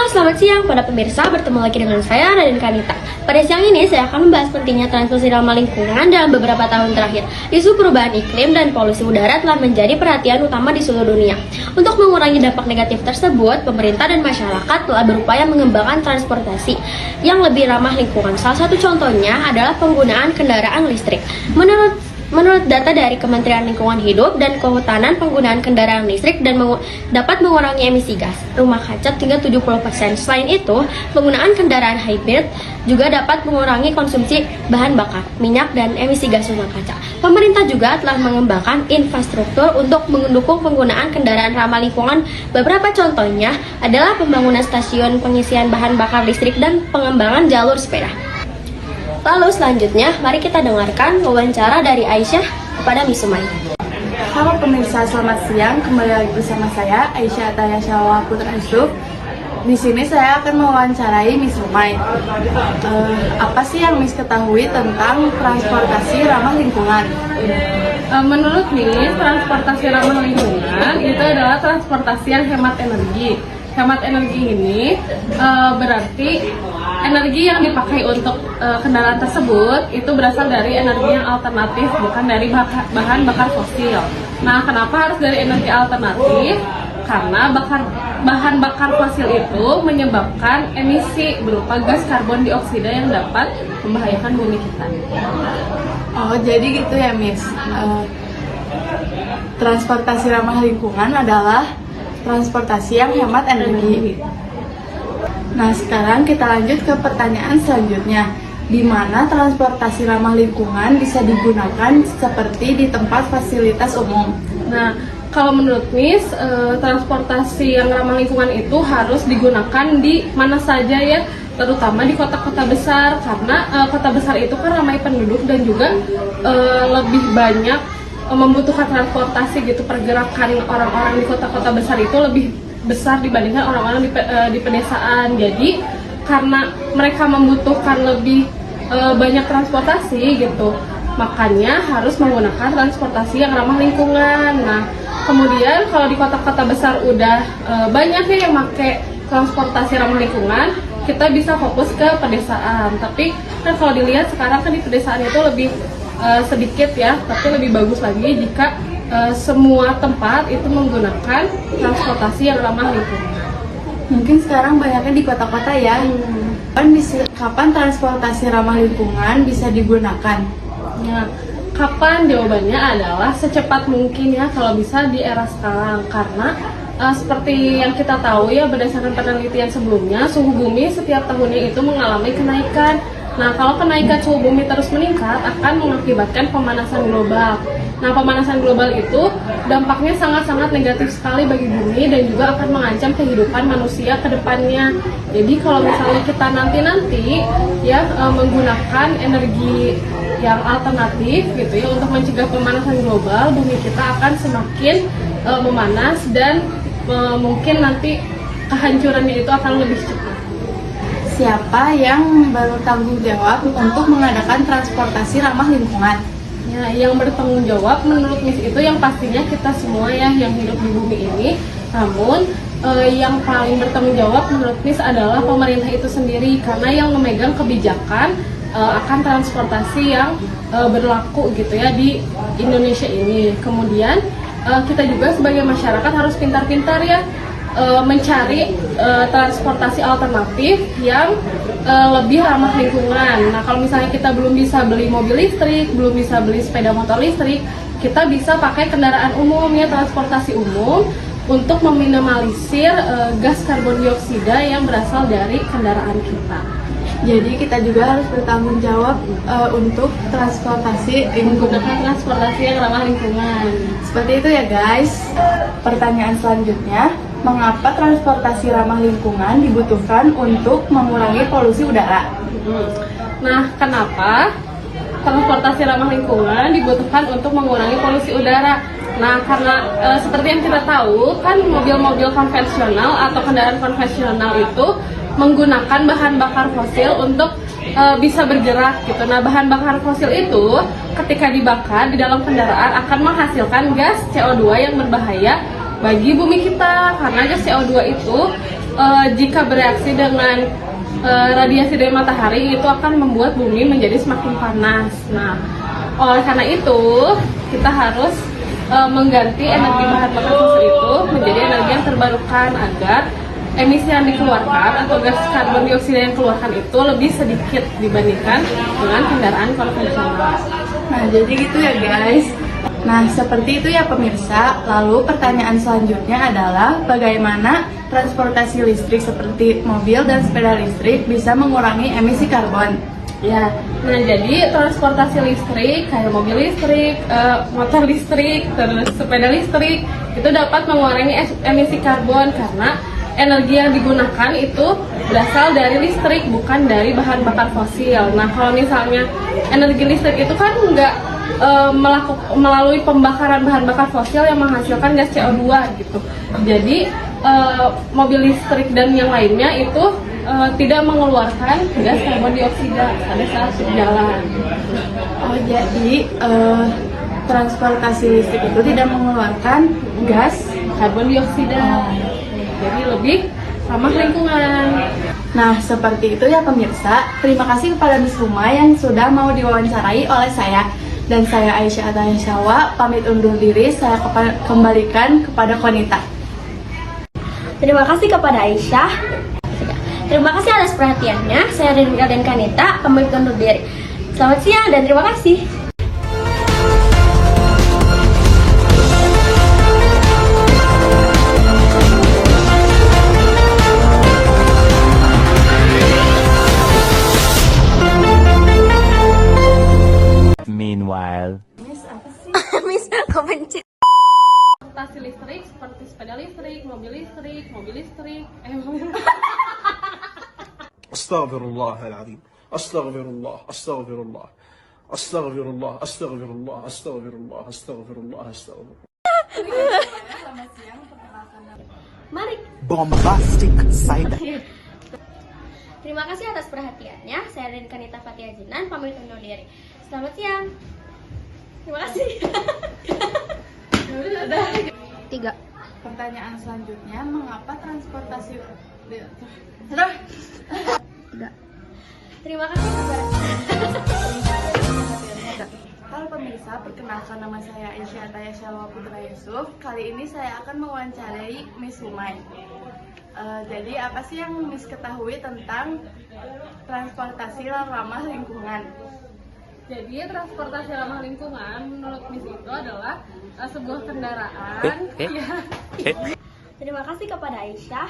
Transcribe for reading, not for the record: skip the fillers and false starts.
Selamat siang pada pemirsa, bertemu lagi dengan saya Raden Kanita. Pada siang ini saya akan membahas pentingnya transfusi ramah lingkungan dalam beberapa tahun terakhir. Isu perubahan iklim dan polusi udara telah menjadi perhatian utama di seluruh dunia. Untuk mengurangi dampak negatif tersebut, pemerintah dan masyarakat telah berupaya mengembangkan transportasi yang lebih ramah lingkungan. Salah satu contohnya adalah penggunaan kendaraan listrik. Menurut data dari Kementerian Lingkungan Hidup dan Kehutanan, penggunaan kendaraan listrik dapat mengurangi emisi gas rumah kaca hingga 70%. Selain itu, penggunaan kendaraan hybrid juga dapat mengurangi konsumsi bahan bakar, minyak, dan emisi gas rumah kaca. Pemerintah juga telah mengembangkan infrastruktur untuk mendukung penggunaan kendaraan ramah lingkungan. Beberapa contohnya adalah pembangunan stasiun pengisian bahan bakar listrik dan pengembangan jalur sepeda. Lalu selanjutnya, mari kita dengarkan wawancara dari Aisyah kepada Miss Sumai. Halo pemirsa, selamat siang. Kembali lagi bersama saya, Aisyah Ataya Syawal Putra Yusuf. Di sini saya akan mewawancarai Miss Sumai. Apa sih yang Miss ketahui tentang transportasi ramah lingkungan? Menurut Miss, transportasi ramah lingkungan itu adalah transportasi yang hemat energi. Hemat energi ini berarti energi yang dipakai untuk kendaraan tersebut itu berasal dari energi yang alternatif, bukan dari bahan bakar fosil. Nah, kenapa harus dari energi alternatif? Karena bahan bakar fosil itu menyebabkan emisi berupa gas karbon dioksida yang dapat membahayakan bumi kita. Oh, jadi gitu ya, Miss. Transportasi ramah lingkungan adalah transportasi yang hemat energi. Nah, sekarang kita lanjut ke pertanyaan selanjutnya. Di mana transportasi ramah lingkungan bisa digunakan seperti di tempat fasilitas umum? Nah, kalau menurut Miss, transportasi yang ramah lingkungan itu harus digunakan di mana saja ya, terutama di kota-kota besar, karena kota besar itu kan ramai penduduk dan juga lebih banyak membutuhkan transportasi gitu. Pergerakan orang-orang di kota-kota besar itu lebih besar dibandingkan orang-orang di pedesaan. Jadi karena mereka membutuhkan lebih banyak transportasi gitu, makanya harus menggunakan transportasi yang ramah lingkungan. Nah, kemudian kalau di kota-kota besar udah banyak ya yang pakai transportasi ramah lingkungan, kita bisa fokus ke pedesaan. Tapi kan kalau dilihat sekarang kan di pedesaan itu lebih sedikit ya, tapi lebih bagus lagi jika semua tempat itu menggunakan transportasi yang ramah lingkungan. Mungkin sekarang banyaknya di kota-kota ya. Kapan transportasi ramah lingkungan bisa digunakan? Ya, kapan? Jawabannya adalah secepat mungkin ya, kalau bisa di era sekarang. Karena seperti yang kita tahu ya, berdasarkan penelitian sebelumnya, suhu bumi setiap tahunnya itu mengalami kenaikan. Nah, kalau kenaikan suhu bumi terus meningkat akan mengakibatkan pemanasan global. Nah, pemanasan global itu dampaknya sangat-sangat negatif sekali bagi bumi dan juga akan mengancam kehidupan manusia ke depannya. Jadi kalau misalnya kita nanti ya menggunakan energi yang alternatif gitu ya untuk mencegah pemanasan global, bumi kita akan semakin memanas dan mungkin nanti kehancurannya itu akan lebih cepat. Siapa yang bertanggung jawab untuk mengadakan transportasi ramah lingkungan? Ya, yang bertanggung jawab menurut Miss itu yang pastinya kita semua ya yang hidup di bumi ini. Namun yang paling bertanggung jawab menurut Miss adalah pemerintah itu sendiri, karena yang memegang kebijakan akan transportasi yang berlaku gitu ya di Indonesia ini. Kemudian kita juga sebagai masyarakat harus pintar-pintar ya mencari transportasi alternatif yang lebih ramah lingkungan. Nah, kalau misalnya kita belum bisa beli mobil listrik, belum bisa beli sepeda motor listrik, kita bisa pakai kendaraan umum ya, transportasi umum untuk meminimalisir gas karbon dioksida yang berasal dari kendaraan kita. Jadi kita juga harus bertanggung jawab untuk transportasi Menggunakan transportasi yang ramah lingkungan. Seperti itu ya guys. Pertanyaan selanjutnya, mengapa transportasi ramah lingkungan dibutuhkan untuk mengurangi polusi udara? Nah, kenapa transportasi ramah lingkungan dibutuhkan untuk mengurangi polusi udara? Nah, karena seperti yang kita tahu kan mobil-mobil konvensional atau kendaraan konvensional itu menggunakan bahan bakar fosil untuk bisa bergerak gitu. Nah, bahan bakar fosil itu ketika dibakar di dalam kendaraan akan menghasilkan gas CO2 yang berbahaya bagi bumi kita, karena gas CO2 itu jika bereaksi dengan radiasi dari matahari itu akan membuat bumi menjadi semakin panas. Nah, oleh karena itu kita harus mengganti energi bahan bakar fosil itu menjadi energi yang terbarukan agar emisi yang dikeluarkan atau gas karbon dioksida yang dikeluarkan itu lebih sedikit dibandingkan dengan kendaraan konvensional. Nah, jadi gitu ya guys. Nah, seperti itu ya pemirsa. Lalu pertanyaan selanjutnya adalah bagaimana transportasi listrik seperti mobil dan sepeda listrik bisa mengurangi emisi karbon? Ya, nah jadi transportasi listrik kayak mobil listrik, motor listrik, terus sepeda listrik itu dapat mengurangi emisi karbon karena energi yang digunakan itu berasal dari listrik, bukan dari bahan bakar fosil. Nah, kalau misalnya energi listrik itu kan nggak melalui pembakaran bahan bakar fosil yang menghasilkan gas CO2 gitu. Jadi mobil listrik dan yang lainnya itu tidak mengeluarkan gas karbon dioksida pada saat berjalan. Oh, jadi transportasi listrik itu tidak mengeluarkan gas Karbon dioksida. Jadi lebih ramah lingkungan. Nah, seperti itu ya pemirsa. Terima kasih kepada Miss Huma yang sudah mau diwawancarai oleh saya. Dan saya Aisyah Ataya Syawa, pamit undur diri, saya kembalikan kepada Konita. Terima kasih kepada Aisyah. Terima kasih atas perhatiannya. Saya Rinka dan Kanita, pamit undur diri. Selamat siang dan terima kasih. Meanwhile. Miss, kepencet. Transportasi listrik seperti sepeda listrik, mobil listrik, أستغفر الله العظيم أستغفر الله أستغفر الله أستغفر الله أستغفر الله أستغفر الله أستغفر الله أستغفر Mari. Bombastic side. Terima kasih atas perhatiannya. Saya Rinka Nita Fatia Jinan, pamit undur diri. Selamat siang. Terima kasih. 3. Pertanyaan selanjutnya, mengapa transportasi... Terima kasih kepada Halo pemirsa, perkenalkan nama saya Aisyah Ataya Syawa Putra Yusuf. Kali ini saya akan mewawancarai Miss Humay. Jadi apa sih yang Miss ketahui tentang transportasi ramah lingkungan? Jadi transportasi ramah lingkungan menurut Miss itu adalah sebuah kendaraan. Terima kasih kepada Aisyah.